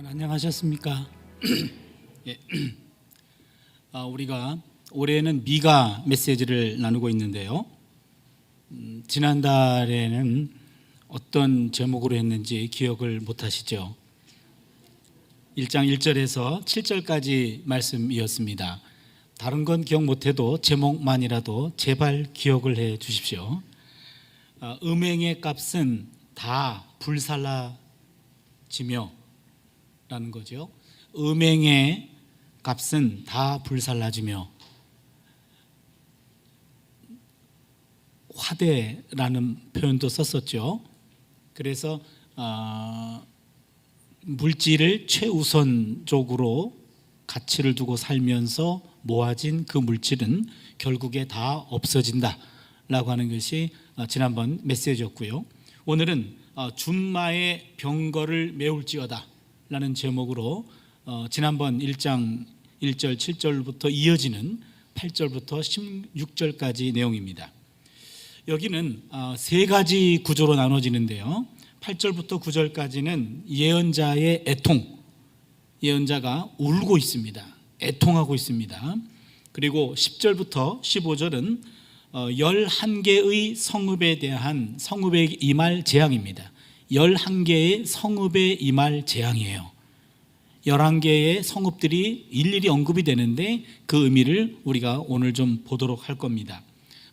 안녕하셨습니까? 예. 우리가 올해는 미가 메시지를 나누고 있는데요. 지난달에는 어떤 제목으로 했는지 기억을 못하시죠? 1장 1절에서 7절까지 말씀이었습니다. 다른 건 기억 못해도 제목만이라도 제발 기억을 해 주십시오. 음행의 값은 다 불살라지며 라는 거죠. 음행의 값은 다 불살라지며, 화대라는 표현도 썼었죠. 그래서 물질을 최우선적으로 가치를 두고 살면서 모아진 그 물질은 결국에 다 없어진다 라고 하는 것이 지난번 메시지였고요. 오늘은 준마의 병거를 메울지어다 라는 제목으로 지난번 1장 1절 7절부터 이어지는 8절부터 16절까지 내용입니다. 여기는 세 가지 구조로 나눠지는데요. 8절부터 9절까지는 예언자의 애통, 예언자가 울고 있습니다. 애통하고 있습니다. 그리고 10절부터 15절은 11개의 성읍에 대한 성읍에 임할 재앙입니다. 11개의 성읍에 임할 재앙이에요. 11개의 성읍들이 일일이 언급이 되는데 그 의미를 우리가 오늘 좀 보도록 할 겁니다.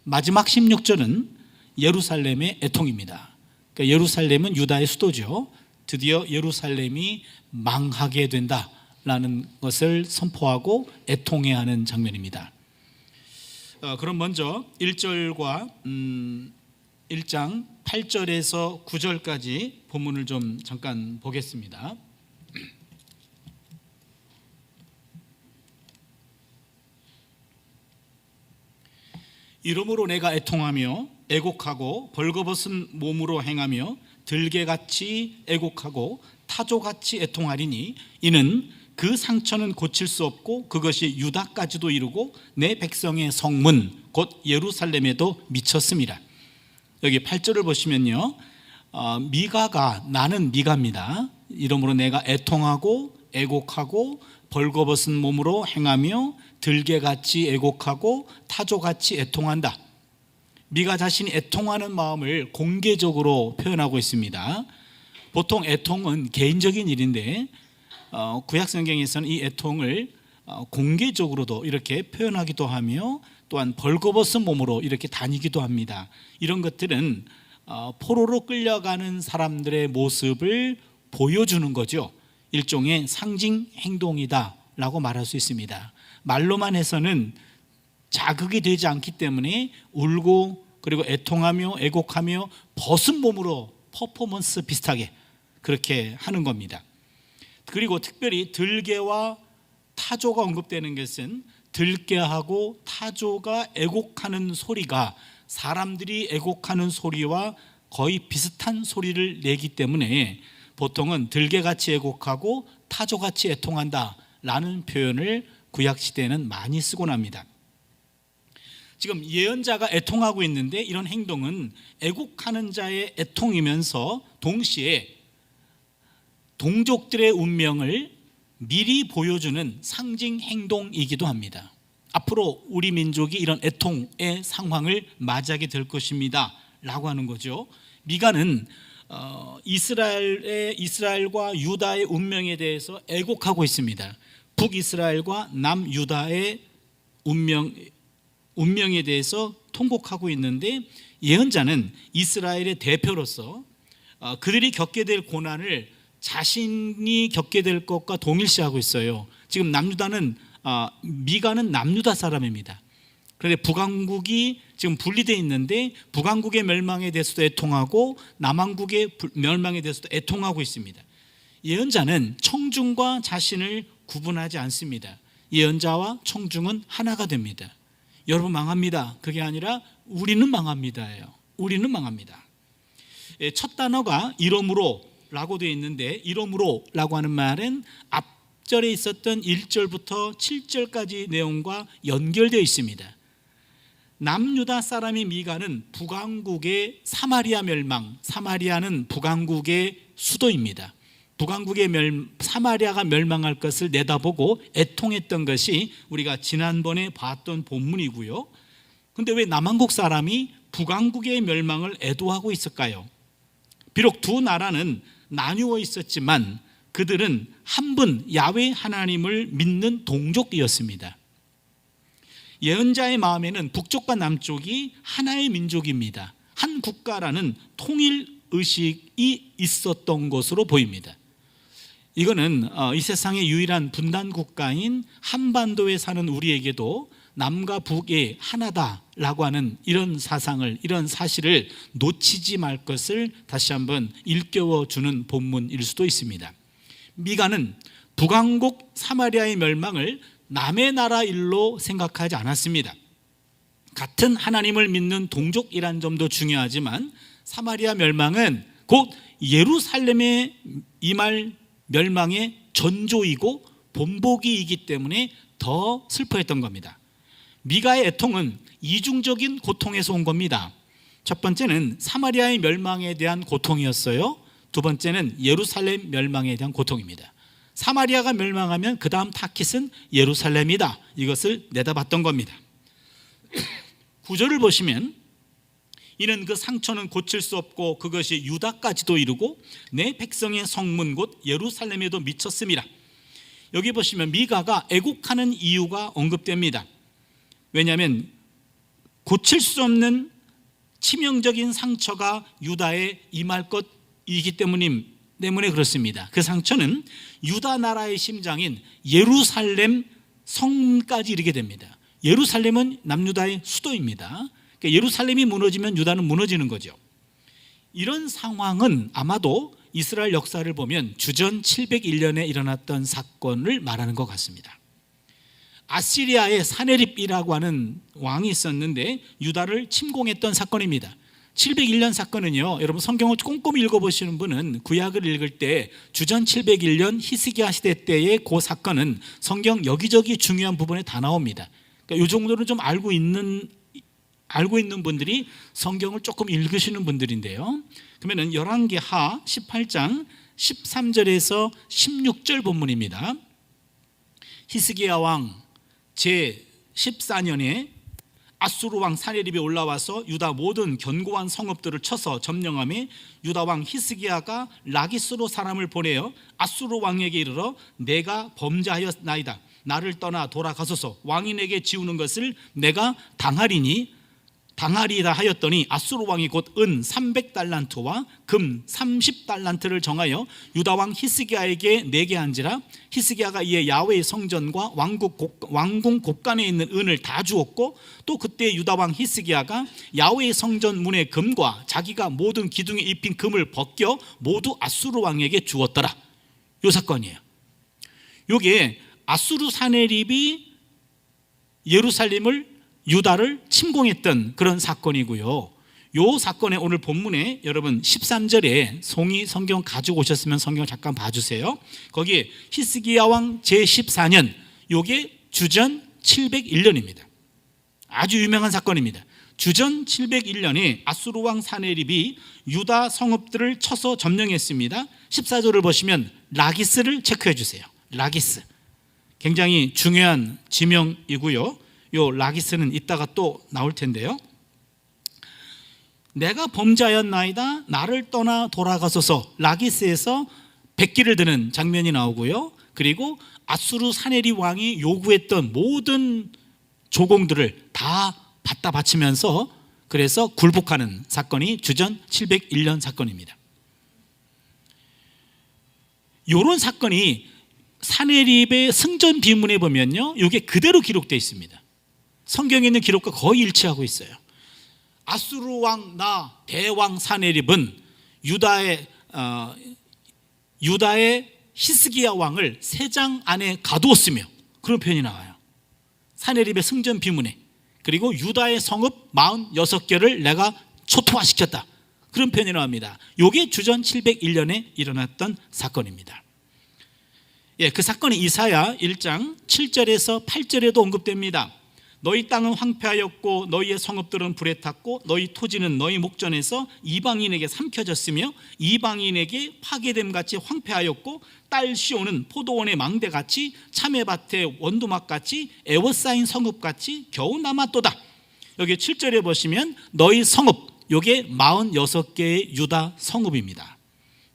마지막 16절은 예루살렘의 애통입니다. 그러니까 예루살렘은 유다의 수도죠. 드디어 예루살렘이 망하게 된다라는 것을 선포하고 애통해하는 장면입니다. 그럼 먼저 1절과 1장 8절에서 9절까지 본문을 좀 잠깐 보겠습니다. 이러므로 내가 애통하며 애곡하고 벌거벗은 몸으로 행하며 들개같이 애곡하고 타조같이 애통하리니 이는 그 상처는 고칠 수 없고 그것이 유다까지도 이르고 내 백성의 성문 곧 예루살렘에도 미쳤습니다. 여기 8절을 보시면요, 미가가, 나는 미가입니다. 이러므로 내가 애통하고 애곡하고 벌거벗은 몸으로 행하며 들개같이 애곡하고 타조같이 애통한다. 미가 자신이 애통하는 마음을 공개적으로 표현하고 있습니다. 보통 애통은 개인적인 일인데 구약 성경에서는 이 애통을 공개적으로도 이렇게 표현하기도 하며 또한 벌거벗은 몸으로 이렇게 다니기도 합니다. 이런 것들은 포로로 끌려가는 사람들의 모습을 보여주는 거죠. 일종의 상징 행동이다 라고 말할 수 있습니다. 말로만 해서는 자극이 되지 않기 때문에 울고 그리고 애통하며 애곡하며 벗은 몸으로 퍼포먼스 비슷하게 그렇게 하는 겁니다. 그리고 특별히 들개와 타조가 언급되는 것은 들개하고 타조가 애곡하는 소리가 사람들이 애곡하는 소리와 거의 비슷한 소리를 내기 때문에 보통은 들개같이 애곡하고 타조같이 애통한다 라는 표현을 구약시대에는 많이 쓰곤 합니다. 지금 예언자가 애통하고 있는데 이런 행동은 애곡하는 자의 애통이면서 동시에 동족들의 운명을 미리 보여주는 상징 행동이기도 합니다. 앞으로 우리 민족이 이런 애통의 상황을 맞이하게 될 것입니다 라고 하는 거죠. 미가는 이스라엘과 유다의 운명에 대해서 애곡하고 있습니다. 북이스라엘과 남유다의 운명에 대해서 통곡하고 있는데 예언자는 이스라엘의 대표로서 그들이 겪게 될 고난을 자신이 겪게 될 것과 동일시하고 있어요. 지금 미가는 남유다 사람입니다. 그런데 북왕국이 지금 분리되어 있는데 북왕국의 멸망에 대해서도 애통하고 남왕국의 멸망에 대해서도 애통하고 있습니다. 예언자는 청중과 자신을 구분하지 않습니다. 예언자와 청중은 하나가 됩니다. 여러분 망합니다. 그게 아니라 우리는 망합니다예요. 우리는 망합니다. 첫 단어가 이러므로 라고 되어 있는데 이러므로 라고 하는 말은 앞절에 있었던 1절부터 7절까지 내용과 연결되어 있습니다. 남유다 사람이 미가는 북왕국의 사마리아 멸망, 사마리아는 북왕국의 수도입니다. 북왕국의 사마리아가 멸망할 것을 내다보고 애통했던 것이 우리가 지난번에 봤던 본문이고요. 그런데 왜 남한국 사람이 북왕국의 멸망을 애도하고 있을까요? 비록 두 나라는 나뉘어 있었지만 그들은 한 분 야훼 하나님을 믿는 동족이었습니다. 예언자의 마음에는 북쪽과 남쪽이 하나의 민족입니다. 한 국가라는 통일 의식이 있었던 것으로 보입니다. 이거는 이 세상의 유일한 분단 국가인 한반도에 사는 우리에게도 남과 북이 하나다라고 하는 이런 사상을, 이런 사실을 놓치지 말 것을 다시 한번 일깨워 주는 본문일 수도 있습니다. 미가는 북왕국 사마리아의 멸망을 남의 나라 일로 생각하지 않았습니다. 같은 하나님을 믿는 동족이란 점도 중요하지만 사마리아 멸망은 곧 예루살렘의 임할 멸망의 전조이고 본보기이기 때문에 더 슬퍼했던 겁니다. 미가의 애통은 이중적인 고통에서 온 겁니다. 첫 번째는 사마리아의 멸망에 대한 고통이었어요. 두 번째는 예루살렘 멸망에 대한 고통입니다. 사마리아가 멸망하면 그 다음 타깃은 예루살렘이다, 이것을 내다봤던 겁니다. 구절을 보시면 이는 그 상처는 고칠 수 없고 그것이 유다까지도 이르고 내 백성의 성문 곧 예루살렘에도 미쳤습니다. 여기 보시면 미가가 애곡하는 이유가 언급됩니다. 왜냐하면 고칠 수 없는 치명적인 상처가 유다에 임할 것이기 때문에 그렇습니다. 그 상처는 유다 나라의 심장인 예루살렘 성까지 이르게 됩니다. 예루살렘은 남유다의 수도입니다. 그러니까 예루살렘이 무너지면 유다는 무너지는 거죠. 이런 상황은 아마도 이스라엘 역사를 보면 주전 701년에 일어났던 사건을 말하는 것 같습니다. 아시리아의 사네립이라고 하는 왕이 있었는데 유다를 침공했던 사건입니다. 701년 사건은요, 여러분 성경을 꼼꼼히 읽어보시는 분은 구약을 읽을 때 주전 701년 히스기야 시대 때의 그 사건은 성경 여기저기 중요한 부분에 다 나옵니다. 그러니까 이 정도는 좀 알고 있는 분들이 성경을 조금 읽으시는 분들인데요. 그러면 열왕기하 18장 13절에서 16절 본문입니다. 히스기야 왕 제14년에 아수르 왕 사네립이 올라와서 유다 모든 견고한 성읍들을 쳐서 점령하며 유다 왕 히스기야가 라기스로 사람을 보내어 아수르 왕에게 이르러 내가 범죄하였나이다. 나를 떠나 돌아가소서. 왕인에게 지우는 것을 내가 당하리이다 하였더니 아수르 왕이 곧 은 300달란트와 금 30달란트를 정하여 유다 왕 히스기야에게 내게 한지라. 히스기야가 이에 야훼의 성전과 왕궁 곳간에 있는 은을 다 주었고 또 그때 유다 왕 히스기야가 야훼의 성전 문의 금과 자기가 모든 기둥에 입힌 금을 벗겨 모두 아수르 왕에게 주었더라. 이 사건이에요. 이게 아수르 사네립이 예루살렘을 유다를 침공했던 그런 사건이고요. 이 사건의 오늘 본문에 여러분 13절에 송이 성경 가지고 오셨으면 성경 잠깐 봐주세요. 거기에 히스기야 왕 제14년, 이게 주전 701년입니다. 아주 유명한 사건입니다. 주전 701년에 아수르 왕 사네립이 유다 성읍들을 쳐서 점령했습니다. 14절을 보시면 라기스를 체크해 주세요. 라기스, 굉장히 중요한 지명이고요. 요 라기스는 이따가 또 나올 텐데요. 내가 범죄하였나이다. 나를 떠나 돌아가소서. 라기스에서 백기를 드는 장면이 나오고요. 그리고 아수르 사네립 왕이 요구했던 모든 조공들을 다 받다 바치면서 그래서 굴복하는 사건이 주전 701년 사건입니다. 이런 사건이 사네립의 승전 비문에 보면요, 이게 그대로 기록되어 있습니다. 성경에 있는 기록과 거의 일치하고 있어요. 아수르 왕 나 대왕 사네립은 유다의 히스기야 왕을 세장 안에 가두었으며, 그런 표현이 나와요. 사네립의 승전 비문에. 그리고 유다의 성읍 46개를 내가 초토화시켰다, 그런 표현이 나옵니다. 이게 주전 701년에 일어났던 사건입니다. 그 사건이 이사야 1장 7절에서 8절에도 언급됩니다. 너희 땅은 황폐하였고 너희의 성읍들은 불에 탔고 너희 토지는 너희 목전에서 이방인에게 삼켜졌으며 이방인에게 파괴됨같이 황폐하였고 딸 시온은 포도원의 망대같이 참외밭의 원두막같이 에워싸인 성읍같이 겨우 남았도다. 여기 7절에 보시면 너희 성읍, 요게 46개의 유다 성읍입니다.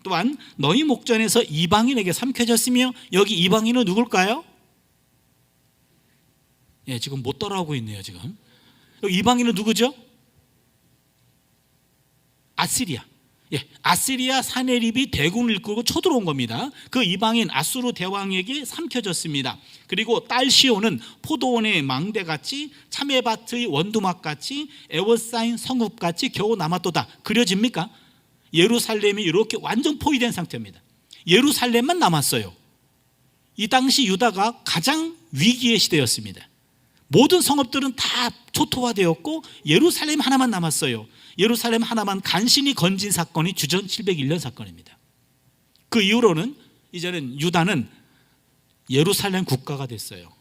또한 너희 목전에서 이방인에게 삼켜졌으며, 여기 이방인은 누굴까요? 예, 지금 못 따라오고 있네요. 지금 여기 이방인은 누구죠? 아시리아. 예, 아시리아 사네립이 대군을 이끌고 쳐들어온 겁니다. 그 이방인 아수르 대왕에게 삼켜졌습니다. 그리고 딸 시온은 포도원의 망대같이 참외밭의 원두막같이 에워싸인 성읍같이 겨우 남았도다. 그려집니까? 예루살렘이 이렇게 완전 포위된 상태입니다. 예루살렘만 남았어요. 이 당시 유다가 가장 위기의 시대였습니다. 모든 성읍들은 다 초토화되었고 예루살렘 하나만 남았어요. 예루살렘 하나만 간신히 건진 사건이 주전 701년 사건입니다. 그 이후로는 이제는 유다는 예루살렘 국가가 됐어요.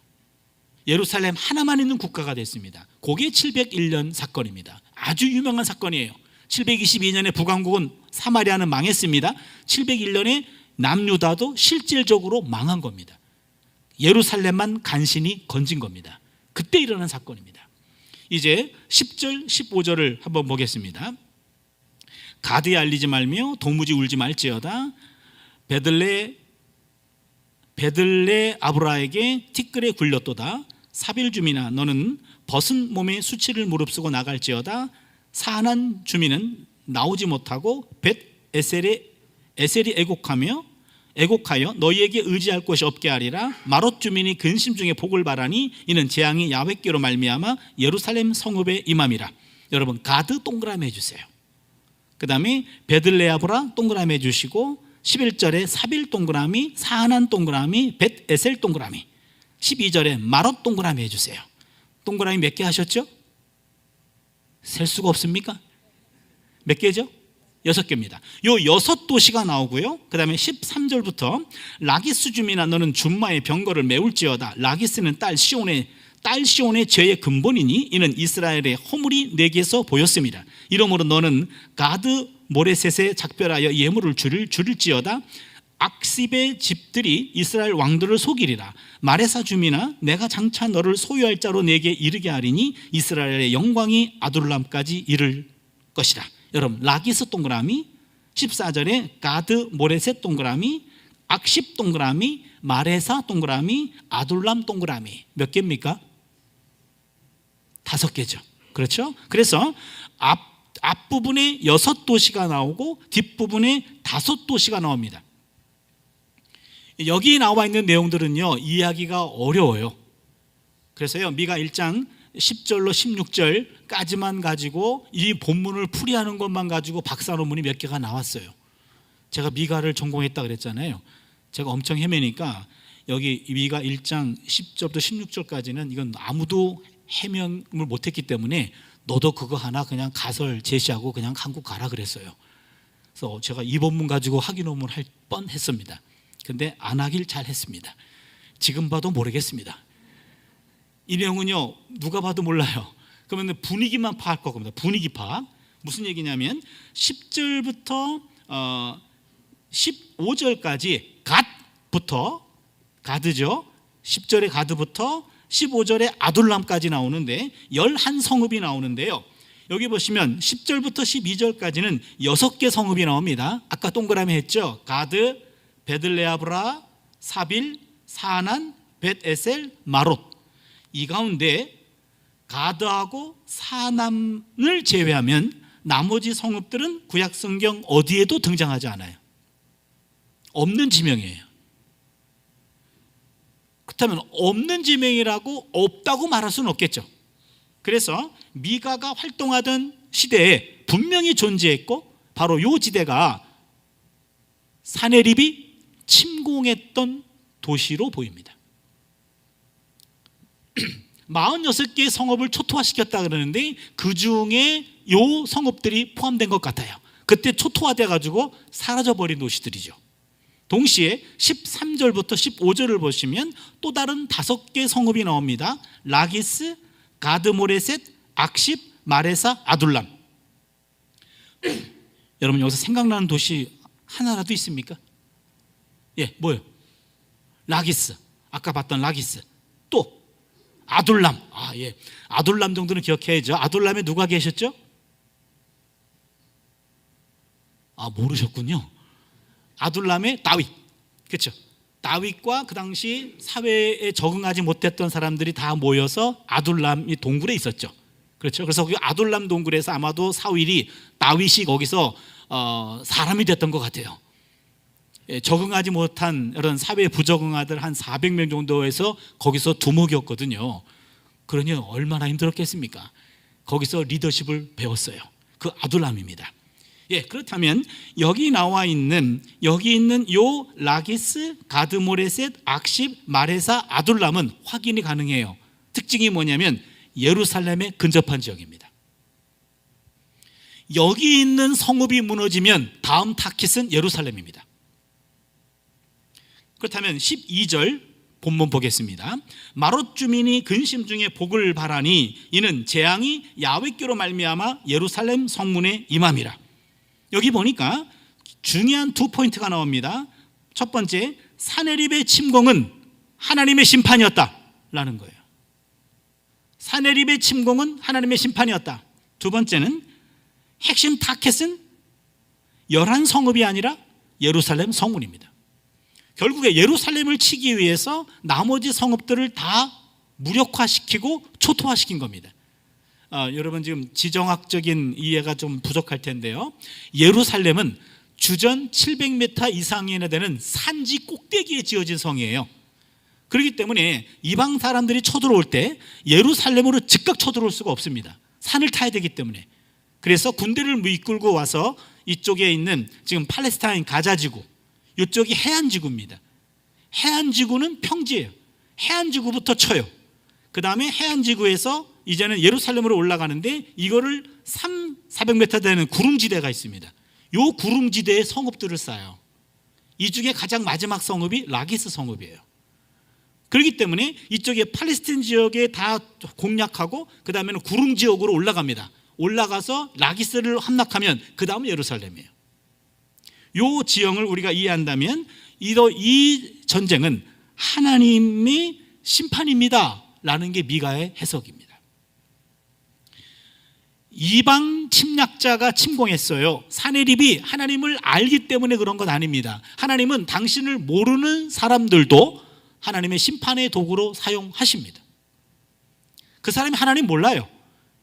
예루살렘 하나만 있는 국가가 됐습니다. 그게 701년 사건입니다. 아주 유명한 사건이에요. 722년에 북왕국은 사마리아는 망했습니다. 701년에 남유다도 실질적으로 망한 겁니다. 예루살렘만 간신히 건진 겁니다. 그때 일어난 사건입니다. 이제 10절 15절을 한번 보겠습니다. 가드에 알리지 말며 도무지 울지 말지어다. 베들레 아브라에게 티끌에 굴렸도다. 사빌 주민아 너는 벗은 몸에 수치를 무릅쓰고 나갈지어다. 사난 주민은 나오지 못하고 벳 에셀이 애곡하여 너희에게 의지할 곳이 없게 하리라. 마롯 주민이 근심 중에 복을 바라니 이는 재앙이 야훼께로 말미암아 예루살렘 성읍에 임함이라. 여러분 가드 동그라미 해주세요. 그 다음에 베들레아브라 동그라미 해주시고 11절에 사빌 동그라미, 사난 동그라미, 벳 에셀 동그라미, 12절에 마롯 동그라미 해주세요. 동그라미 몇 개 하셨죠? 셀 수가 없습니까? 몇 개죠? 6개입니다. 요 6도시가 나오고요. 그 다음에 13절부터 라기스 주민아 너는 준마의 병거를 메울지어다. 라기스는 딸 시온의 죄의 근본이니 이는 이스라엘의 허물이 내게서 보였습니다. 이러므로 너는 가드 모레셋에 작별하여 예물을 줄일지어다. 악십의 집들이 이스라엘 왕들을 속이리라. 마레사 주민아 내가 장차 너를 소유할 자로 내게 이르게 하리니 이스라엘의 영광이 아둘람까지 이를 것이라. 여러분 라기스 동그라미, 14절에 가드 모레셋 동그라미, 악십 동그라미, 마레사 동그라미, 아둘람 동그라미. 몇 개입니까? 5개죠. 그렇죠? 그래서 앞부분에 6도시가 나오고 뒷부분에 5도시가 나옵니다. 여기 나와 있는 내용들은요 이해하기가 어려워요. 그래서요 미가 1장 10절로 16절까지만 가지고 이 본문을 풀이하는 것만 가지고 박사 논문이 몇 개가 나왔어요. 제가 미가를 전공했다 그랬잖아요. 제가 엄청 헤매니까 여기 미가 1장 10절부터 16절까지는 이건 아무도 해명을 못했기 때문에 너도 그거 하나 그냥 가설 제시하고 그냥 한국 가라 그랬어요. 그래서 제가 이 본문 가지고 학위 논문 할 뻔했습니다. 근데 안 하길 잘했습니다. 지금 봐도 모르겠습니다. 이 내용은요 누가 봐도 몰라요. 그러면 분위기만 파악할 겁니다. 분위기 파악. 무슨 얘기냐면 10절부터 15절까지 갓부터 가드죠. 10절에 가드부터 15절에 아둘람까지 나오는데 11성읍이 나오는데요. 여기 보시면 10절부터 12절까지는 6개 성읍이 나옵니다. 아까 동그라미 했죠. 가드, 베들레아브라, 사빌, 사난, 벳에셀, 마롯. 이 가운데 가드하고 사남을 제외하면 나머지 성읍들은 구약성경 어디에도 등장하지 않아요. 없는 지명이에요. 그렇다면 없는 지명이라고 없다고 말할 수는 없겠죠. 그래서 미가가 활동하던 시대에 분명히 존재했고 바로 이 지대가 사네립이 침공했던 도시로 보입니다. 46개의 성읍을 초토화시켰다 그러는데 그 중에 요 성읍들이 포함된 것 같아요. 그때 초토화돼 가지고 사라져버린 도시들이죠. 동시에 13절부터 15절을 보시면 또 다른 5개 성읍이 나옵니다. 라기스, 가드모레셋, 악십, 마레사, 아둘람. 여러분 여기서 생각나는 도시 하나라도 있습니까? 예, 뭐요? 라기스. 아까 봤던 라기스. 또 아둘람. 예. 아둘람 정도는 기억해야죠. 아둘람에 누가 계셨죠? 모르셨군요. 아둘람의 다윗. 그렇죠? 다윗과 그 당시 사회에 적응하지 못했던 사람들이 다 모여서 아둘람 동굴에 있었죠. 그렇죠? 그래서 그 아둘람 동굴에서 아마도 사울이 다윗이 거기서 사람이 됐던 것 같아요. 적응하지 못한 이런 사회에 부적응아들 한 400명 정도에서 거기서 두목이었거든요. 그러니 얼마나 힘들었겠습니까? 거기서 리더십을 배웠어요. 그 아둘람입니다. 예, 그렇다면 여기 있는 요 라기스, 가드모레셋, 악십, 마레사, 아둘람은 확인이 가능해요. 특징이 뭐냐면 예루살렘에 근접한 지역입니다. 여기 있는 성읍이 무너지면 다음 타깃은 예루살렘입니다. 그렇다면 12절 본문 보겠습니다. 마롯 주민이 근심 중에 복을 바라니 이는 재앙이 야훼께로 말미암아 예루살렘 성문에 임함이라. 여기 보니까 중요한 두 포인트가 나옵니다. 첫 번째, 사네립의 침공은 하나님의 심판이었다라는 거예요. 사네립의 침공은 하나님의 심판이었다. 두 번째는 핵심 타켓은 11성읍이 아니라 예루살렘 성문입니다. 결국에 예루살렘을 치기 위해서 나머지 성읍들을 다 무력화시키고 초토화시킨 겁니다. 여러분 지금 지정학적인 이해가 좀 부족할 텐데요. 예루살렘은 주전 700m 이상이나 되는 산지 꼭대기에 지어진 성이에요. 그렇기 때문에 이방 사람들이 쳐들어올 때 예루살렘으로 즉각 쳐들어올 수가 없습니다. 산을 타야 되기 때문에. 그래서 군대를 이끌고 와서 이쪽에 있는 지금 팔레스타인 가자지구, 이쪽이 해안지구입니다. 해안지구는 평지예요. 해안지구부터 쳐요. 그 다음에 해안지구에서 이제는 예루살렘으로 올라가는데 이거를 400m 되는 구름지대가 있습니다. 이 구름지대에 성읍들을 쌓아요. 이 중에 가장 마지막 성읍이 라기스 성읍이에요. 그렇기 때문에 이쪽에 팔레스타인 지역에 다 공략하고 그 다음에는 구름 지역으로 올라갑니다. 올라가서 라기스를 함락하면 그 다음은 예루살렘이에요. 이 지형을 우리가 이해한다면 이 전쟁은 하나님의 심판입니다 라는 게 미가의 해석입니다. 이방 침략자가 침공했어요. 사네립이 하나님을 알기 때문에 그런 건 아닙니다. 하나님은 당신을 모르는 사람들도 하나님의 심판의 도구로 사용하십니다. 그 사람이 하나님 몰라요.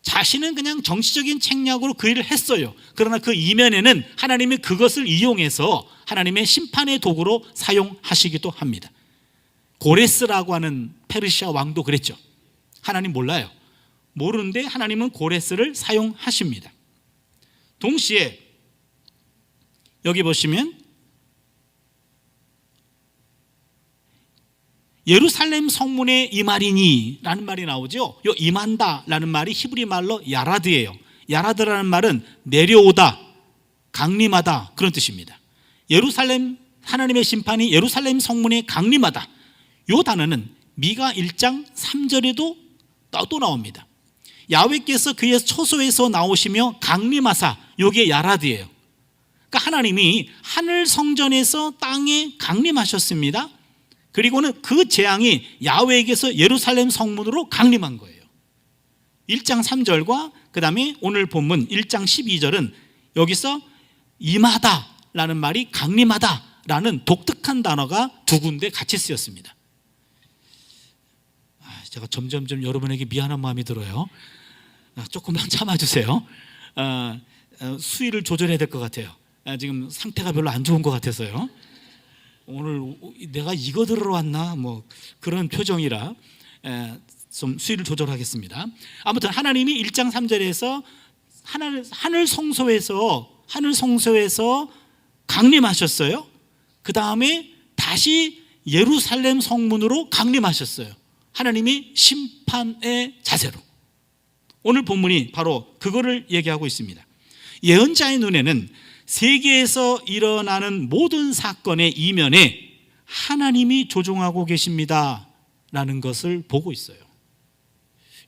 자신은 그냥 정치적인 책략으로 그 일을 했어요. 그러나 그 이면에는 하나님이 그것을 이용해서 하나님의 심판의 도구로 사용하시기도 합니다. 고레스라고 하는 페르시아 왕도 그랬죠. 하나님 몰라요. 모르는데 하나님은 고레스를 사용하십니다. 동시에 여기 보시면 예루살렘 성문에 임하리니 라는 말이 나오죠. 이 임한다 라는 말이 히브리 말로 야라드예요. 야라드라는 말은 내려오다, 강림하다 그런 뜻입니다. 예루살렘 하나님의 심판이 예루살렘 성문에 강림하다. 이 단어는 미가 1장 3절에도 또 나옵니다. 야훼께서 그의 초소에서 나오시며 강림하사, 이게 야라드예요. 그러니까 하나님이 하늘 성전에서 땅에 강림하셨습니다. 그리고는 그 재앙이 야훼에게서 예루살렘 성문으로 강림한 거예요. 1장 3절과 그 다음에 오늘 본문 1장 12절은 여기서 임하다라는 말이 강림하다라는 독특한 단어가 두 군데 같이 쓰였습니다. 제가 점점 여러분에게 미안한 마음이 들어요. 조금만 참아주세요. 수위를 조절해야 될 것 같아요. 지금 상태가 별로 안 좋은 것 같아서요. 오늘 내가 이거 들으러 왔나 뭐 그런 표정이라 좀 수위를 조절하겠습니다. 아무튼 하나님이 1장 3절에서 하늘 성소에서 강림하셨어요. 그 다음에 다시 예루살렘 성문으로 강림하셨어요. 하나님이 심판의 자세로. 오늘 본문이 바로 그거를 얘기하고 있습니다. 예언자의 눈에는 세계에서 일어나는 모든 사건의 이면에 하나님이 조종하고 계십니다 라는 것을 보고 있어요.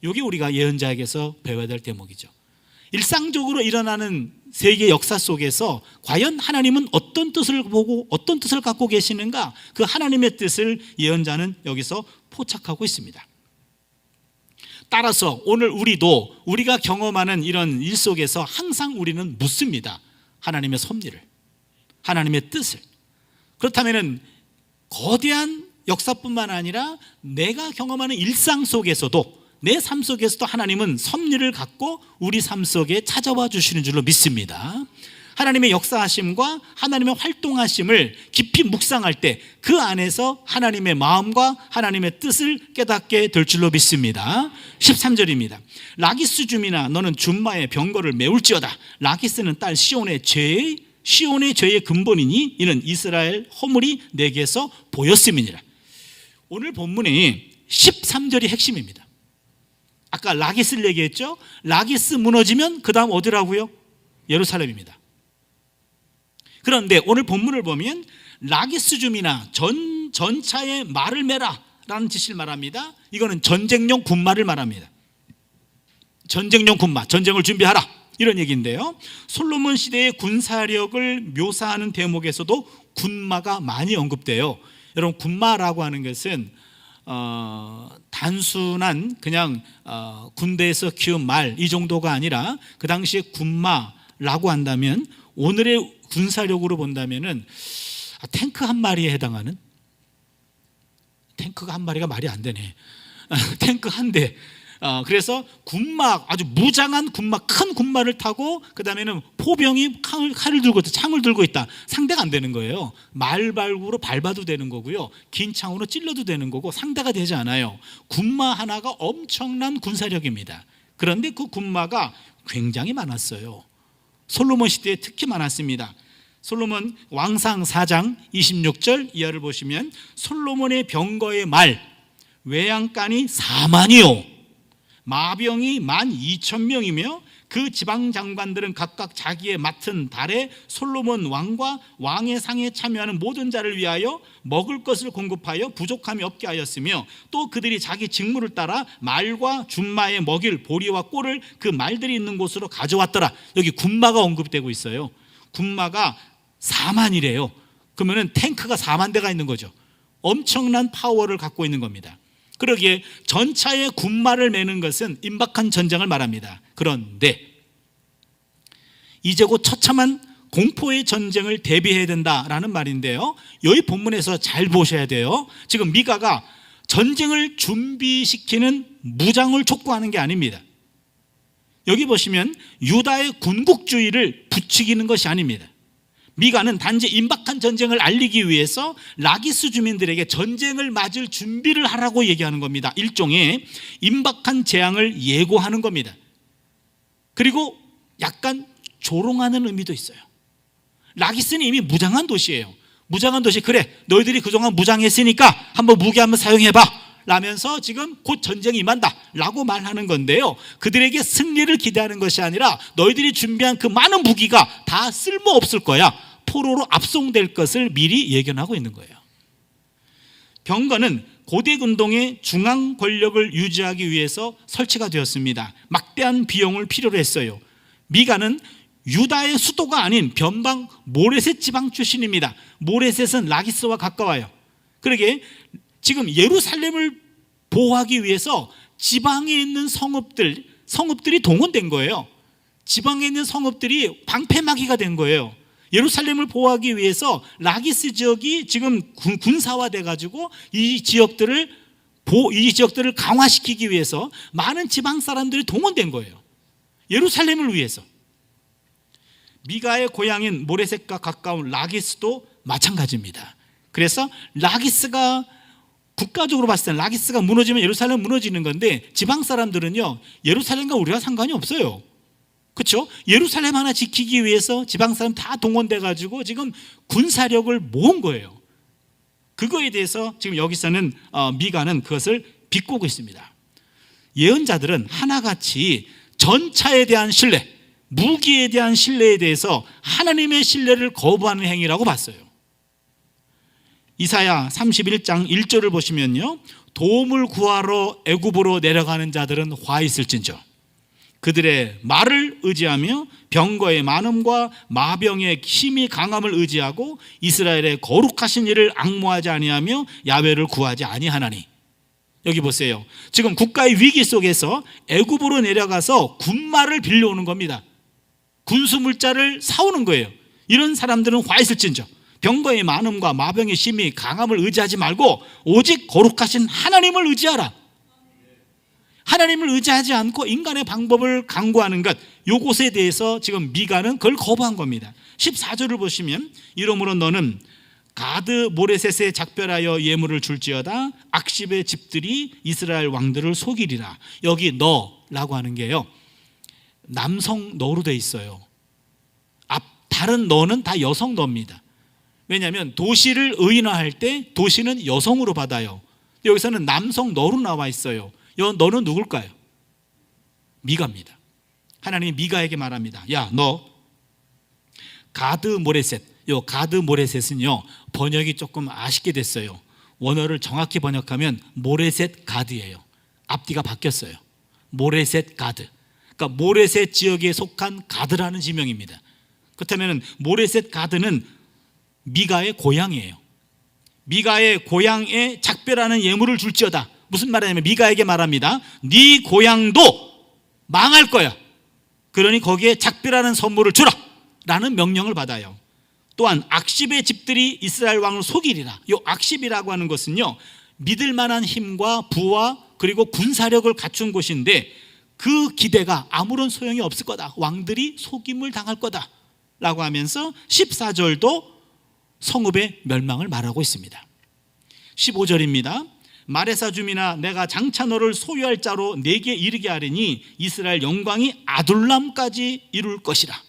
이게 우리가 예언자에게서 배워야 될 대목이죠. 일상적으로 일어나는 세계 역사 속에서 과연 하나님은 어떤 뜻을 보고 어떤 뜻을 갖고 계시는가, 그 하나님의 뜻을 예언자는 여기서 포착하고 있습니다. 따라서 오늘 우리도 우리가 경험하는 이런 일 속에서 항상 우리는 묻습니다. 하나님의 섭리를, 하나님의 뜻을. 그렇다면 거대한 역사뿐만 아니라 내가 경험하는 일상 속에서도, 내 삶 속에서도 하나님은 섭리를 갖고 우리 삶 속에 찾아와 주시는 줄로 믿습니다. 하나님의 역사하심과 하나님의 활동하심을 깊이 묵상할 때 그 안에서 하나님의 마음과 하나님의 뜻을 깨닫게 될 줄로 믿습니다. 13절입니다. 라기스 주민아, 너는 줌마의 병거를 메울지어다. 라기스는 딸 시온의 죄의 근본이니 이는 이스라엘 허물이 내게서 보였음이니라. 오늘 본문의 13절이 핵심입니다. 아까 라기스를 얘기했죠. 라기스 무너지면 그 다음 어디라고요? 예루살렘입니다. 그런데 오늘 본문을 보면 라기스 줌이나 전차에 말을 매라 라는 지시를 말합니다. 이거는 전쟁용 군마를 말합니다. 전쟁용 군마, 전쟁을 준비하라, 이런 얘기인데요. 솔로몬 시대의 군사력을 묘사하는 대목에서도 군마가 많이 언급돼요. 여러분, 군마라고 하는 것은 단순한 그냥 군대에서 키운 말 이 정도가 아니라, 그 당시에 군마라고 한다면 오늘의 군사력으로 본다면은 탱크 한 마리에 해당하는, 탱크가 한 마리가 말이 안 되네. 탱크 한 대. 그래서 군마, 아주 무장한 군마, 큰 군마를 타고 그 다음에는 포병이 칼을 들고 있다, 창을 들고 있다. 상대가 안 되는 거예요. 말발구로 밟아도 되는 거고요, 긴 창으로 찔러도 되는 거고, 상대가 되지 않아요. 군마 하나가 엄청난 군사력입니다. 그런데 그 군마가 굉장히 많았어요. 솔로몬 시대에 특히 많았습니다. 솔로몬 왕상 4장 26절 이하를 보시면 솔로몬의 병거의 말, 외양간이 4만이요 마병이 12,000명이며 그 지방 장관들은 각각 자기의 맡은 달에 솔로몬 왕과 왕의 상에 참여하는 모든 자를 위하여 먹을 것을 공급하여 부족함이 없게 하였으며, 또 그들이 자기 직무를 따라 말과 준마에 먹일 보리와 꼴을 그 말들이 있는 곳으로 가져왔더라. 여기 군마가 언급되고 있어요. 군마가 4만이래요. 그러면 탱크가 4만 대가 있는 거죠. 엄청난 파워를 갖고 있는 겁니다. 그러기에 전차에 군마를 매는 것은 임박한 전쟁을 말합니다. 그런데 이제 곧 처참한 공포의 전쟁을 대비해야 된다라는 말인데요, 여기 본문에서 잘 보셔야 돼요. 지금 미가가 전쟁을 준비시키는 무장을 촉구하는 게 아닙니다. 여기 보시면 유다의 군국주의를 부추기는 것이 아닙니다. 미가는 단지 임박한 전쟁을 알리기 위해서 라기스 주민들에게 전쟁을 맞을 준비를 하라고 얘기하는 겁니다. 일종의 임박한 재앙을 예고하는 겁니다. 그리고 약간 조롱하는 의미도 있어요. 라기스는 이미 무장한 도시예요. 무장한 도시, 그래 너희들이 그동안 무장했으니까 한번 무기 한번 사용해봐 라면서 지금 곧 전쟁이 임한다 라고 말하는 건데요, 그들에게 승리를 기대하는 것이 아니라 너희들이 준비한 그 많은 무기가 다 쓸모없을 거야, 포로로 압송될 것을 미리 예견하고 있는 거예요. 병거는 고대 군동의 중앙 권력을 유지하기 위해서 설치가 되었습니다. 막대한 비용을 필요로 했어요. 미가는 유다의 수도가 아닌 변방 모레셋 지방 출신입니다. 모레셋은 라기스와 가까워요. 그러게 지금 예루살렘을 보호하기 위해서 지방에 있는 성읍들이 동원된 거예요. 지방에 있는 성읍들이 방패막이가 된 거예요. 예루살렘을 보호하기 위해서 라기스 지역이 지금 군사화돼 가지고 이 지역들을 강화시키기 위해서 많은 지방 사람들이 동원된 거예요. 예루살렘을 위해서. 미가의 고향인 모레셋과 가까운 라기스도 마찬가지입니다. 그래서 라기스가, 국가적으로 봤을 때 라기스가 무너지면 예루살렘 무너지는 건데, 지방 사람들은요 예루살렘과 우리가 상관이 없어요. 그렇죠? 예루살렘 하나 지키기 위해서 지방 사람 다 동원돼 가지고 지금 군사력을 모은 거예요. 그거에 대해서 지금 여기서는 미가는 그것을 비꼬고 있습니다. 예언자들은 하나같이 전차에 대한 신뢰, 무기에 대한 신뢰에 대해서 하나님의 신뢰를 거부하는 행위라고 봤어요. 이사야 31장 1절을 보시면요, 도움을 구하러 애굽으로 내려가는 자들은 화 있을진저. 그들의 말을 의지하며 병거의 많음과 마병의 힘이 강함을 의지하고 이스라엘의 거룩하신 일을 앙모하지 아니하며 야훼를 구하지 아니하나니. 여기 보세요. 지금 국가의 위기 속에서 애굽으로 내려가서 군마를 빌려오는 겁니다. 군수물자를 사오는 거예요. 이런 사람들은 화 있을진저. 병거의 많음과 마병의 힘이 강함을 의지하지 말고 오직 거룩하신 하나님을 의지하라. 하나님을 의지하지 않고 인간의 방법을 강구하는 것, 이것에 대해서 지금 미가는 그걸 거부한 겁니다. 14절을 보시면 이러므로 너는 가드 모레셋에 작별하여 예물을 줄지어다 악십의 집들이 이스라엘 왕들을 속이리라. 여기 너라고 하는 게요, 남성 너로 돼 있어요. 다른 너는 다 여성 너입니다. 왜냐하면 도시를 의인화할 때 도시는 여성으로 받아요. 여기서는 남성 너로 나와 있어요. 너는 누굴까요? 미가입니다. 하나님이 미가에게 말합니다. 야, 너 가드 모레셋. 요 가드 모레셋은요, 번역이 조금 아쉽게 됐어요. 원어를 정확히 번역하면 모레셋 가드예요. 앞뒤가 바뀌었어요. 모레셋 가드. 그러니까 모레셋 지역에 속한 가드라는 지명입니다. 그렇다면 모레셋 가드는 미가의 고향이에요. 미가의 고향에 작별하는 예물을 줄지어다. 무슨 말이냐면 미가에게 말합니다. 네 고향도 망할 거야. 그러니 거기에 작별하는 선물을 주라 라는 명령을 받아요. 또한 악십의 집들이 이스라엘 왕을 속이리라. 이 악십이라고 하는 것은요, 믿을 만한 힘과 부와 그리고 군사력을 갖춘 곳인데 그 기대가 아무런 소용이 없을 거다. 왕들이 속임을 당할 거다 라고 하면서 14절도 성읍의 멸망을 말하고 있습니다. 15절입니다. 마레사 주민아, 내가 장차 너를 소유할 자로 내게 이르게 하리니 이스라엘 영광이 아둘람까지 이룰 것이라.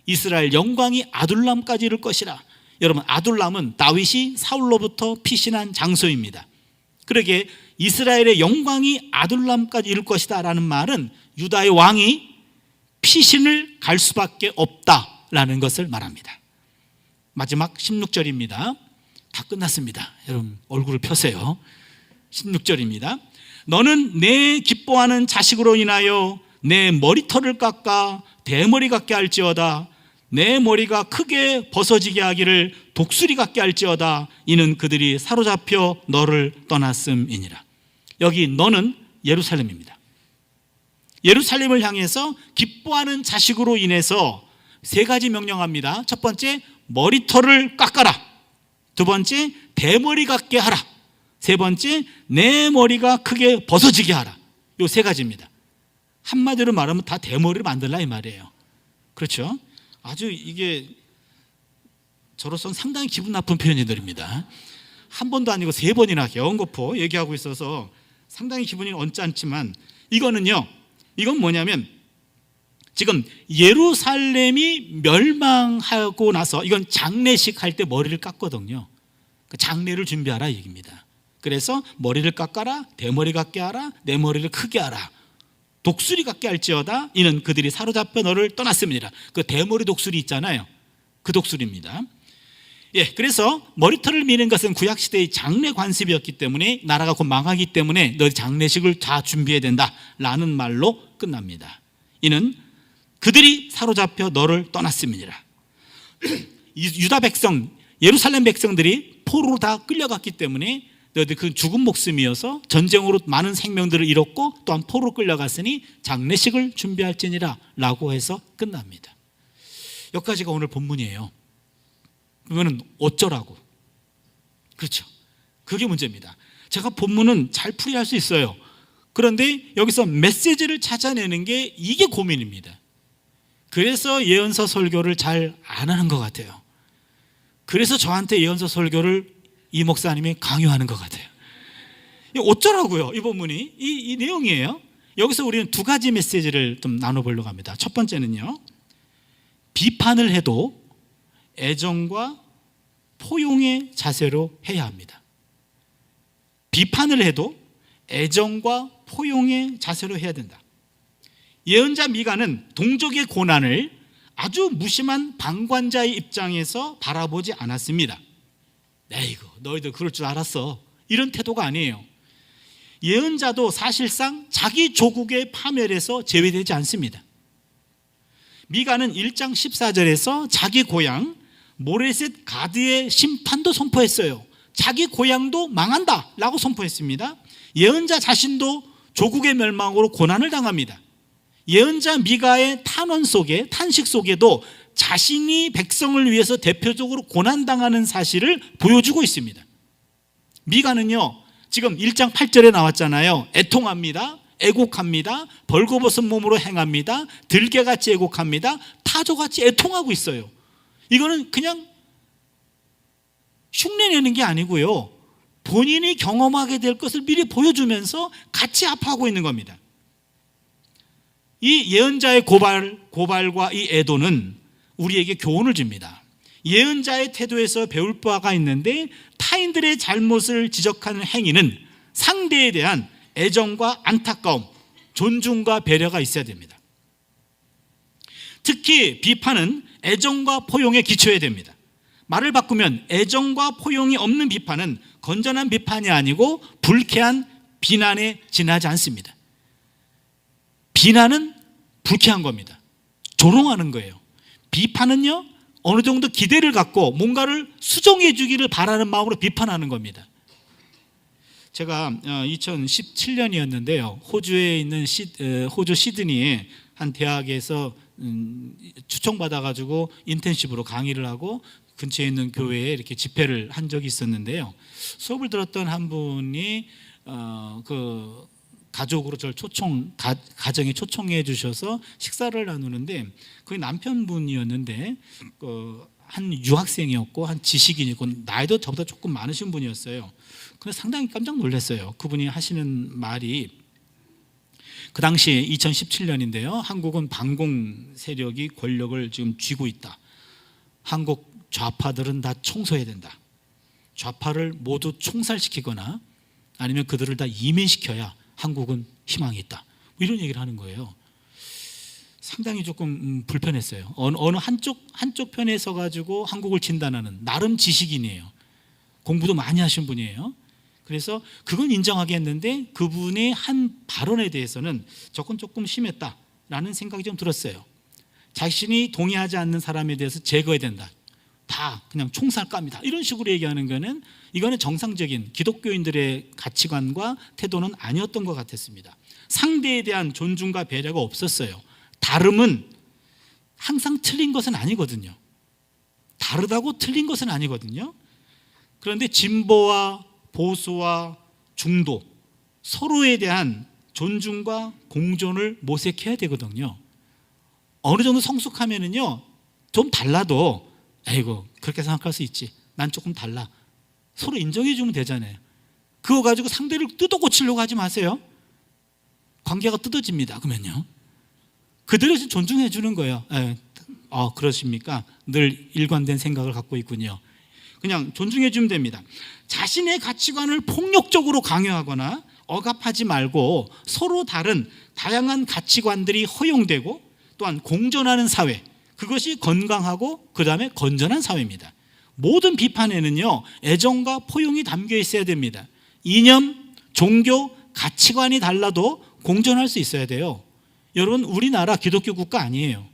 이스라엘 영광이 아둘람까지 이룰 것이라. 여러분, 아둘람은 다윗이 사울로부터 피신한 장소입니다. 그러게 이스라엘의 영광이 아둘람까지 이룰 것이다 라는 말은 유다의 왕이 피신을 갈 수밖에 없다라는 것을 말합니다. 마지막 16절입니다. 다 끝났습니다. 여러분 얼굴을 펴세요. 16절입니다. 너는 내 기뻐하는 자식으로 인하여 내 머리털을 깎아 대머리 같게 할지어다. 내 머리가 크게 벗어지게 하기를 독수리 같게 할지어다. 이는 그들이 사로잡혀 너를 떠났음이니라. 여기 너는 예루살렘입니다. 예루살렘을 향해서 기뻐하는 자식으로 인해서 세 가지 명령합니다. 첫 번째, 머리털을 깎아라. 두 번째, 대머리 같게 하라. 세 번째, 내 머리가 크게 벗어지게 하라. 이 세 가지입니다. 한마디로 말하면 다 대머리를 만들라 이 말이에요. 그렇죠? 아주 이게 저로서는 상당히 기분 나쁜 표현들입니다. 한 번도 아니고 세 번이나 겨운거포 얘기하고 있어서 상당히 기분이 언짢지만 이거는요, 이건 뭐냐면 지금 예루살렘이 멸망하고 나서 이건 장례식 할 때 머리를 깎거든요. 장례를 준비하라 얘기입니다. 그래서 머리를 깎아라, 대머리 같게 하라, 내 머리를 크게 하라, 독수리 같게 할지어다. 이는 그들이 사로잡혀 너를 떠났습니다. 그 대머리 독수리 있잖아요. 그 독수리입니다. 예, 그래서 머리털을 미는 것은 구약시대의 장례 관습이었기 때문에 나라가 곧 망하기 때문에 너 장례식을 다 준비해야 된다라는 말로 끝납니다. 이는 그들이 사로잡혀 너를 떠났음이니라. 유다 백성, 예루살렘 백성들이 포로로 다 끌려갔기 때문에 너희들 그 죽은 목숨이어서 전쟁으로 많은 생명들을 잃었고 또한 포로로 끌려갔으니 장례식을 준비할지니라 라고 해서 끝납니다. 여기까지가 오늘 본문이에요. 그러면 어쩌라고? 그렇죠. 그게 문제입니다. 제가 본문은 잘 풀이할 수 있어요. 그런데 여기서 메시지를 찾아내는 게 이게 고민입니다. 그래서 예언서 설교를 잘 안 하는 것 같아요. 그래서 저한테 예언서 설교를 이 목사님이 강요하는 것 같아요. 어쩌라고요? 이 본문이 이 내용이에요. 여기서 우리는 두 가지 메시지를 좀 나눠보려고 합니다. 첫 번째는요, 비판을 해도 애정과 포용의 자세로 해야 합니다. 비판을 해도 애정과 포용의 자세로 해야 된다. 예언자 미가는 동족의 고난을 아주 무심한 방관자의 입장에서 바라보지 않았습니다. 에이구, 너희들 그럴 줄 알았어, 이런 태도가 아니에요. 예언자도 사실상 자기 조국의 파멸에서 제외되지 않습니다. 미가는 1장 14절에서 자기 고향 모레셋 가드의 심판도 선포했어요. 자기 고향도 망한다 라고 선포했습니다. 예언자 자신도 조국의 멸망으로 고난을 당합니다. 예언자 미가의 탄식 속에도 자신이 백성을 위해서 대표적으로 고난당하는 사실을 보여주고 있습니다. 미가는요, 지금 1장 8절에 나왔잖아요. 애통합니다. 애곡합니다. 벌거벗은 몸으로 행합니다. 들개같이 애곡합니다. 타조같이 애통하고 있어요. 이거는 그냥 흉내내는 게 아니고요, 본인이 경험하게 될 것을 미리 보여주면서 같이 아파하고 있는 겁니다. 이 예언자의 고발과 이 애도는 우리에게 교훈을 줍니다. 예언자의 태도에서 배울 바가 있는데, 타인들의 잘못을 지적하는 행위는 상대에 대한 애정과 안타까움, 존중과 배려가 있어야 됩니다. 특히 비판은 애정과 포용에 기초해야 됩니다. 말을 바꾸면 애정과 포용이 없는 비판은 건전한 비판이 아니고 불쾌한 비난에 지나지 않습니다. 비난은 불쾌한 겁니다. 조롱하는 거예요. 비판은요, 어느 정도 기대를 갖고 뭔가를 수정해 주기를 바라는 마음으로 비판하는 겁니다. 제가 2017년이었는데요. 호주에 있는 호주 시드니의 한 대학에서 추천받아가지고 인턴십으로 강의를 하고 근처에 있는 교회에 이렇게 집회를 한 적이 있었는데요. 수업을 들었던 한 분이 그 가족으로 저를 가정에 초청해 주셔서 식사를 나누는데, 그게 남편분이었는데 한 유학생이었고 한 지식인이고 나이도 저보다 조금 많으신 분이었어요. 근데 상당히 깜짝 놀랐어요. 그분이 하시는 말이, 그 당시에 2017년인데요. 한국은 반공 세력이 권력을 지금 쥐고 있다. 한국 좌파들은 다 청소해야 된다. 좌파를 모두 총살시키거나 아니면 그들을 다 이민시켜야 한국은 희망이 있다. 이런 얘기를 하는 거예요. 상당히 조금 불편했어요. 어느 한쪽 편에 서가지고 한국을 진단하는 나름 지식인이에요. 공부도 많이 하신 분이에요. 그래서 그건 인정하게 했는데 그분의 한 발언에 대해서는 조금 심했다라는 생각이 좀 들었어요. 자신이 동의하지 않는 사람에 대해서 제거해야 된다. 다 그냥 총살감이다. 이런 식으로 얘기하는 거는, 이거는 정상적인 기독교인들의 가치관과 태도는 아니었던 것 같았습니다. 상대에 대한 존중과 배려가 없었어요. 다름은 항상 틀린 것은 아니거든요. 다르다고 틀린 것은 아니거든요. 그런데 진보와 보수와 중도, 서로에 대한 존중과 공존을 모색해야 되거든요. 어느 정도 성숙하면은요, 좀 달라도 아이고 그렇게 생각할 수 있지, 난 조금 달라, 서로 인정해 주면 되잖아요. 그거 가지고 상대를 뜯어 고치려고 하지 마세요. 관계가 뜯어집니다. 그러면요, 그들을 존중해 주는 거예요. 그러십니까? 늘 일관된 생각을 갖고 있군요. 그냥 존중해 주면 됩니다. 자신의 가치관을 폭력적으로 강요하거나 억압하지 말고 서로 다른 다양한 가치관들이 허용되고 또한 공존하는 사회, 그것이 건강하고 그 다음에 건전한 사회입니다. 모든 비판에는요, 애정과 포용이 담겨 있어야 됩니다. 이념, 종교, 가치관이 달라도 공존할 수 있어야 돼요. 여러분, 우리나라 기독교 국가 아니에요.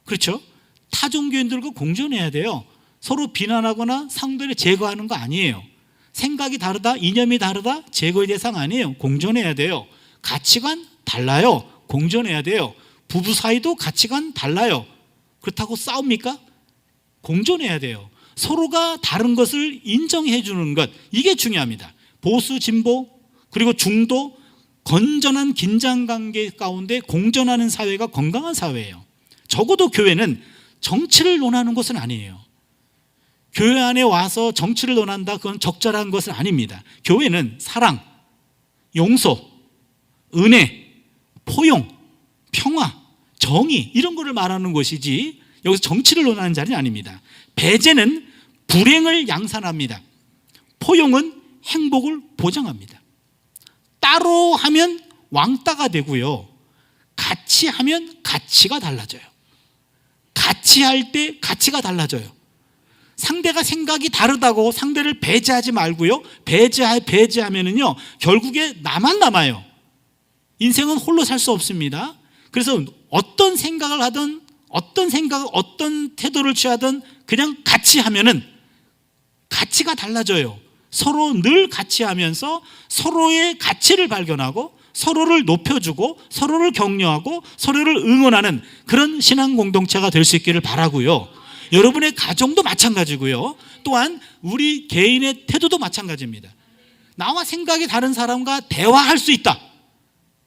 그렇죠? 타 종교인들과 공존해야 돼요. 서로 비난하거나 상대를 제거하는 거 아니에요. 생각이 다르다, 이념이 다르다, 제거의 대상 아니에요. 공존해야 돼요. 가치관 달라요. 공존해야 돼요. 부부 사이도 가치관 달라요. 그렇다고 싸웁니까? 공존해야 돼요. 서로가 다른 것을 인정해 주는 것, 이게 중요합니다. 보수, 진보, 그리고 중도, 건전한 긴장관계 가운데 공존하는 사회가 건강한 사회예요. 적어도 교회는 정치를 논하는 것은 아니에요. 교회 안에 와서 정치를 논한다, 그건 적절한 것은 아닙니다. 교회는 사랑, 용서, 은혜, 포용, 평화, 정의, 이런 거를 말하는 것이지 여기서 정치를 논하는 자리는 아닙니다. 배제는 불행을 양산합니다. 포용은 행복을 보장합니다. 따로 하면 왕따가 되고요, 같이 하면 가치가 달라져요. 같이 할 때 가치가 달라져요. 상대가 생각이 다르다고 상대를 배제하지 말고요. 배제하면은요, 결국에 나만 남아요. 인생은 홀로 살 수 없습니다. 그래서 어떤 생각을 하든 어떤 태도를 취하든 그냥 같이 하면은 가치가 달라져요. 서로 늘 같이 하면서 서로의 가치를 발견하고 서로를 높여주고 서로를 격려하고 서로를 응원하는 그런 신앙 공동체가 될 수 있기를 바라고요. 여러분의 가정도 마찬가지고요. 또한 우리 개인의 태도도 마찬가지입니다. 나와 생각이 다른 사람과 대화할 수 있다,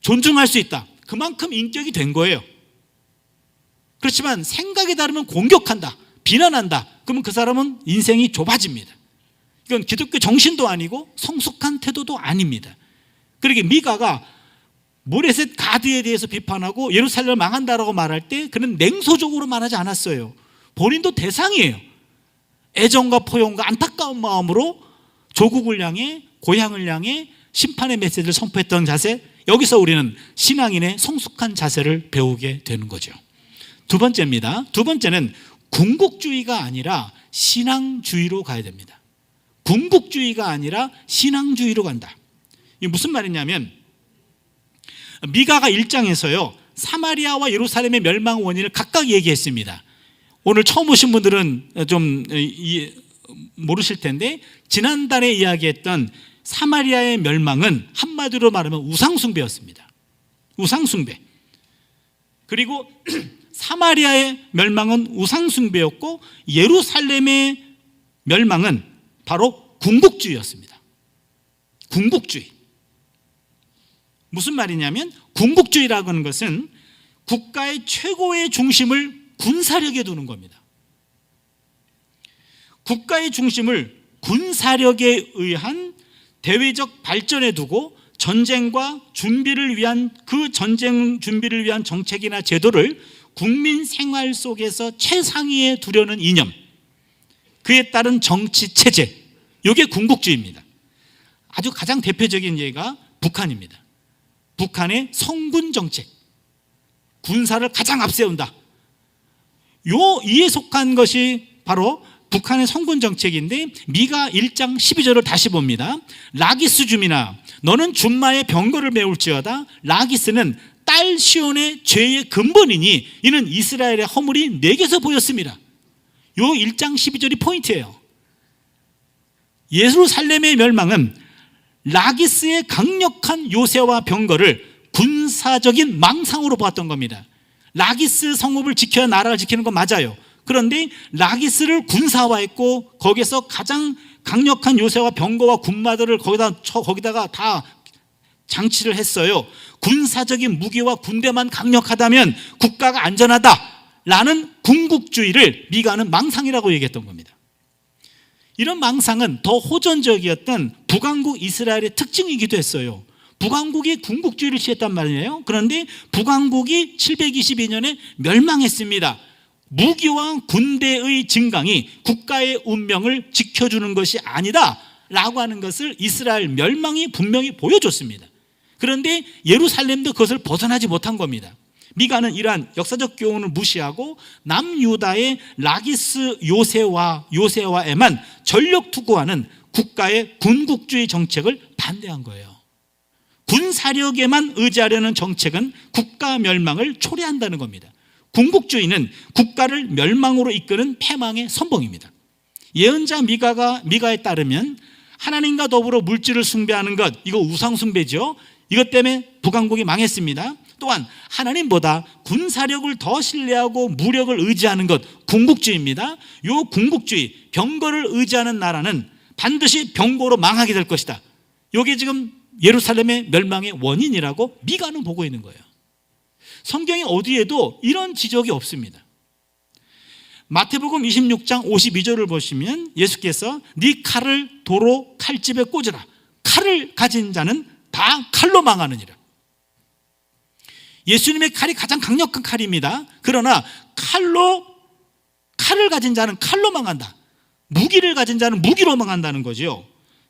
존중할 수 있다, 그만큼 인격이 된 거예요. 그렇지만 생각이 다르면 공격한다, 비난한다, 그러면 그 사람은 인생이 좁아집니다. 이건 기독교 정신도 아니고 성숙한 태도도 아닙니다. 그러게 미가가 모레셋 가드에 대해서 비판하고 예루살렘을 망한다라고 말할 때 그는 냉소적으로 말하지 않았어요. 본인도 대상이에요. 애정과 포용과 안타까운 마음으로 조국을 향해, 고향을 향해 심판의 메시지를 선포했던 자세, 여기서 우리는 신앙인의 성숙한 자세를 배우게 되는 거죠. 두 번째입니다. 두 번째는 궁극주의가 아니라 신앙주의로 가야 됩니다. 궁극주의가 아니라 신앙주의로 간다. 이게 무슨 말이냐면, 미가가 1장에서요 사마리아와 예루살렘의 멸망 원인을 각각 얘기했습니다. 오늘 처음 오신 분들은 좀 모르실 텐데, 지난달에 이야기했던 사마리아의 멸망은 한마디로 말하면 우상숭배였습니다. 우상숭배. 그리고 사마리아의 멸망은 우상숭배였고 예루살렘의 멸망은 바로 궁극주의였습니다. 궁극주의. 무슨 말이냐면, 궁극주의라고 하는 것은 국가의 최고의 중심을 군사력에 두는 겁니다. 국가의 중심을 군사력에 의한 대외적 발전에 두고 전쟁과 준비를 위한, 그 전쟁 준비를 위한 정책이나 제도를 국민 생활 속에서 최상위에 두려는 이념, 그에 따른 정치 체제, 이게 궁극주의입니다. 아주 가장 대표적인 예가 북한입니다. 북한의 성군 정책, 군사를 가장 앞세운다. 이에 속한 것이 바로 북한의 성군 정책인데, 미가 1장 12절을 다시 봅니다. 라기스 주민아, 너는 준마의 병거를 메울지어다. 라기스는 딸 시온의 죄의 근본이니 이는 이스라엘의 허물이 내게서 보였습니다. 요 1장 12절이 포인트예요. 예루살렘의 멸망은 라기스의 강력한 요새와 병거를 군사적인 망상으로 보았던 겁니다. 라기스 성읍을 지켜야 나라를 지키는 건 맞아요. 그런데 라기스를 군사화했고 거기서 가장 강력한 요새와 병거와 군마들을 거기다가 다 장치를 했어요. 군사적인 무기와 군대만 강력하다면 국가가 안전하다라는 궁극주의를 미가는 망상이라고 얘기했던 겁니다. 이런 망상은 더 호전적이었던 북왕국 이스라엘의 특징이기도 했어요. 북왕국이 궁극주의를 취했단 말이에요. 그런데 북왕국이 722년에 멸망했습니다. 무기와 군대의 증강이 국가의 운명을 지켜주는 것이 아니다 라고 하는 것을 이스라엘 멸망이 분명히 보여줬습니다. 그런데 예루살렘도 그것을 벗어나지 못한 겁니다. 미가는 이러한 역사적 교훈을 무시하고 남유다의 라기스 요새와에만 전력 투구하는 국가의 군국주의 정책을 반대한 거예요. 군사력에만 의지하려는 정책은 국가 멸망을 초래한다는 겁니다. 궁극주의는 국가를 멸망으로 이끄는 패망의 선봉입니다. 예언자 미가에 따르면 하나님과 더불어 물질을 숭배하는 것, 이거 우상숭배죠. 이것 때문에 북왕국이 망했습니다. 또한 하나님보다 군사력을 더 신뢰하고 무력을 의지하는 것, 궁극주의입니다. 이 궁극주의, 병거를 의지하는 나라는 반드시 병거로 망하게 될 것이다. 이게 지금 예루살렘의 멸망의 원인이라고 미가는 보고 있는 거예요. 성경에 어디에도 이런 지적이 없습니다. 마태복음 26장 52절을 보시면 예수께서 네 칼을 도로 칼집에 꽂으라. 칼을 가진 자는 다 칼로 망하느니라. 예수님의 칼이 가장 강력한 칼입니다. 그러나 칼을 가진 자는 칼로 망한다. 무기를 가진 자는 무기로 망한다는 거죠.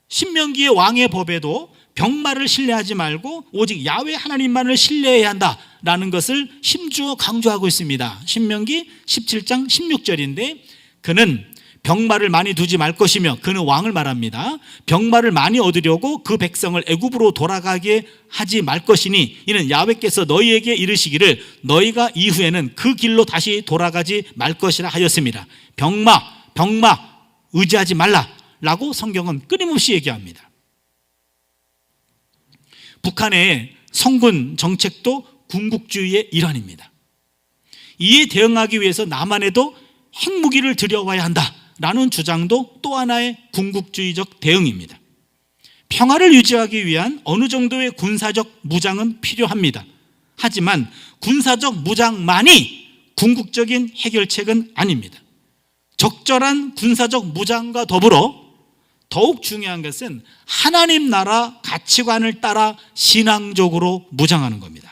신명기의 왕의 법에도 병마를 신뢰하지 말고 오직 야훼 하나님만을 신뢰해야 한다라는 것을 힘주어 강조하고 있습니다. 신명기 17장 16절인데, 그는 병마를 많이 두지 말 것이며, 그는 왕을 말합니다. 병마를 많이 얻으려고 그 백성을 애굽으로 돌아가게 하지 말 것이니 이는 야훼께서 너희에게 이르시기를 너희가 이후에는 그 길로 다시 돌아가지 말 것이라 하였습니다. 병마 의지하지 말라라고 성경은 끊임없이 얘기합니다. 북한의 성군 정책도 군국주의의 일환입니다. 이에 대응하기 위해서 남한에도 핵무기를 들여와야 한다라는 주장도 또 하나의 군국주의적 대응입니다. 평화를 유지하기 위한 어느 정도의 군사적 무장은 필요합니다. 하지만 군사적 무장만이 궁극적인 해결책은 아닙니다. 적절한 군사적 무장과 더불어 더욱 중요한 것은 하나님 나라 가치관을 따라 신앙적으로 무장하는 겁니다.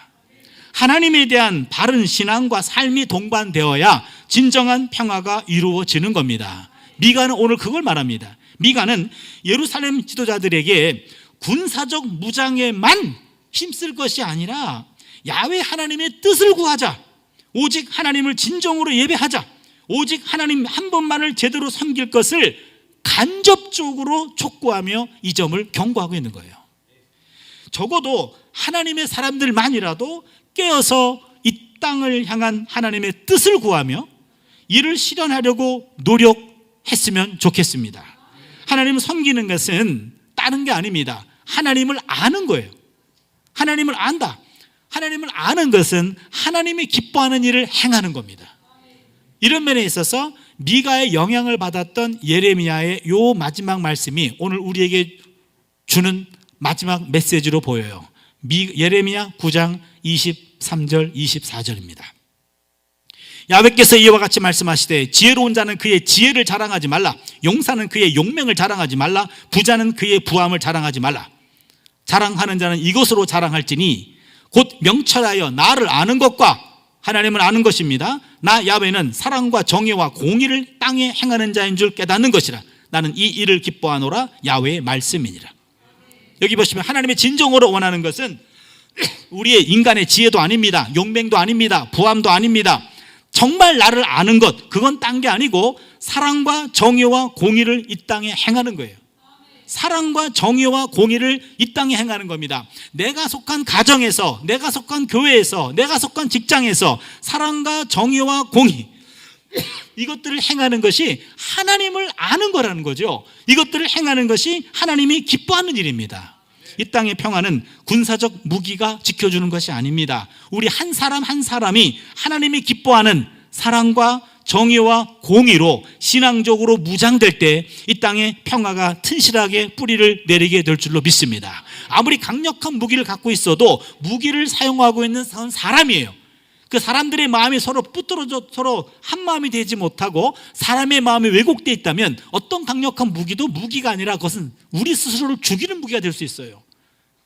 하나님에 대한 바른 신앙과 삶이 동반되어야 진정한 평화가 이루어지는 겁니다. 미가는 오늘 그걸 말합니다. 미가는 예루살렘 지도자들에게 군사적 무장에만 힘쓸 것이 아니라 야훼 하나님의 뜻을 구하자, 오직 하나님을 진정으로 예배하자, 오직 하나님 한 분만을 제대로 섬길 것을 간접적으로 촉구하며 이 점을 경고하고 있는 거예요. 적어도 하나님의 사람들만이라도 깨어서 이 땅을 향한 하나님의 뜻을 구하며 이를 실현하려고 노력했으면 좋겠습니다. 하나님을 섬기는 것은 다른 게 아닙니다. 하나님을 아는 거예요. 하나님을 안다. 하나님을 아는 것은 하나님이 기뻐하는 일을 행하는 겁니다. 이런 면에 있어서 미가의 영향을 받았던 예레미야의 요 마지막 말씀이 오늘 우리에게 주는 마지막 메시지로 보여요. 예레미야 9장 23절 24절입니다. 야훼께서 이와 같이 말씀하시되 지혜로운 자는 그의 지혜를 자랑하지 말라, 용사는 그의 용맹을 자랑하지 말라, 부자는 그의 부함을 자랑하지 말라. 자랑하는 자는 이것으로 자랑할지니 곧 명철하여 나를 아는 것과 하나님을 아는 것입니다. 나 야훼는 사랑과 정의와 공의를 땅에 행하는 자인 줄 깨닫는 것이라. 나는 이 일을 기뻐하노라. 야훼의 말씀이니라. 여기 보시면 하나님의 진정으로 원하는 것은 우리의 인간의 지혜도 아닙니다. 용맹도 아닙니다. 부함도 아닙니다. 정말 나를 아는 것, 그건 딴 게 아니고 사랑과 정의와 공의를 이 땅에 행하는 거예요. 사랑과 정의와 공의를 이 땅에 행하는 겁니다. 내가 속한 가정에서, 내가 속한 교회에서, 내가 속한 직장에서 사랑과 정의와 공의, 이것들을 행하는 것이 하나님을 아는 거라는 거죠. 이것들을 행하는 것이 하나님이 기뻐하는 일입니다. 이 땅의 평화는 군사적 무기가 지켜주는 것이 아닙니다. 우리 한 사람 한 사람이 하나님이 기뻐하는 사랑과 정의와 공의로 신앙적으로 무장될 때 이 땅에 평화가 튼실하게 뿌리를 내리게 될 줄로 믿습니다. 아무리 강력한 무기를 갖고 있어도 무기를 사용하고 있는 사람이에요. 그 사람들의 마음이 서로 붙들어져 서로 한 마음이 되지 못하고 사람의 마음이 왜곡되어 있다면 어떤 강력한 무기도 무기가 아니라 그것은 우리 스스로를 죽이는 무기가 될 수 있어요.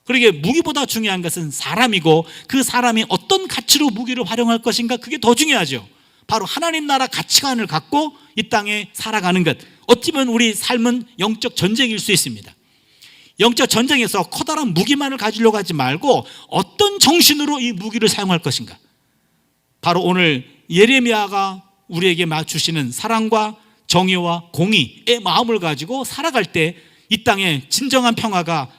그러게 무기보다 중요한 것은 사람이고 그 사람이 어떤 가치로 무기를 활용할 것인가, 그게 더 중요하죠. 바로 하나님 나라 가치관을 갖고 이 땅에 살아가는 것. 어찌 보면 우리 삶은 영적 전쟁일 수 있습니다. 영적 전쟁에서 커다란 무기만을 가지려고 하지 말고 어떤 정신으로 이 무기를 사용할 것인가. 바로 오늘 예레미야가 우리에게 주시는 사랑과 정의와 공의의 마음을 가지고 살아갈 때 이 땅에 진정한 평화가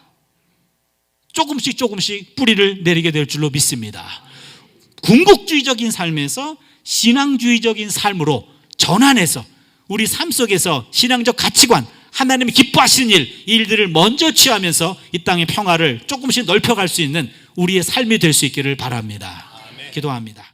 조금씩 뿌리를 내리게 될 줄로 믿습니다. 궁극주의적인 삶에서 신앙주의적인 삶으로 전환해서 우리 삶 속에서 신앙적 가치관, 하나님이 기뻐하시는 일, 이 일들을 먼저 취하면서 이 땅의 평화를 조금씩 넓혀갈 수 있는 우리의 삶이 될 수 있기를 바랍니다. 기도합니다.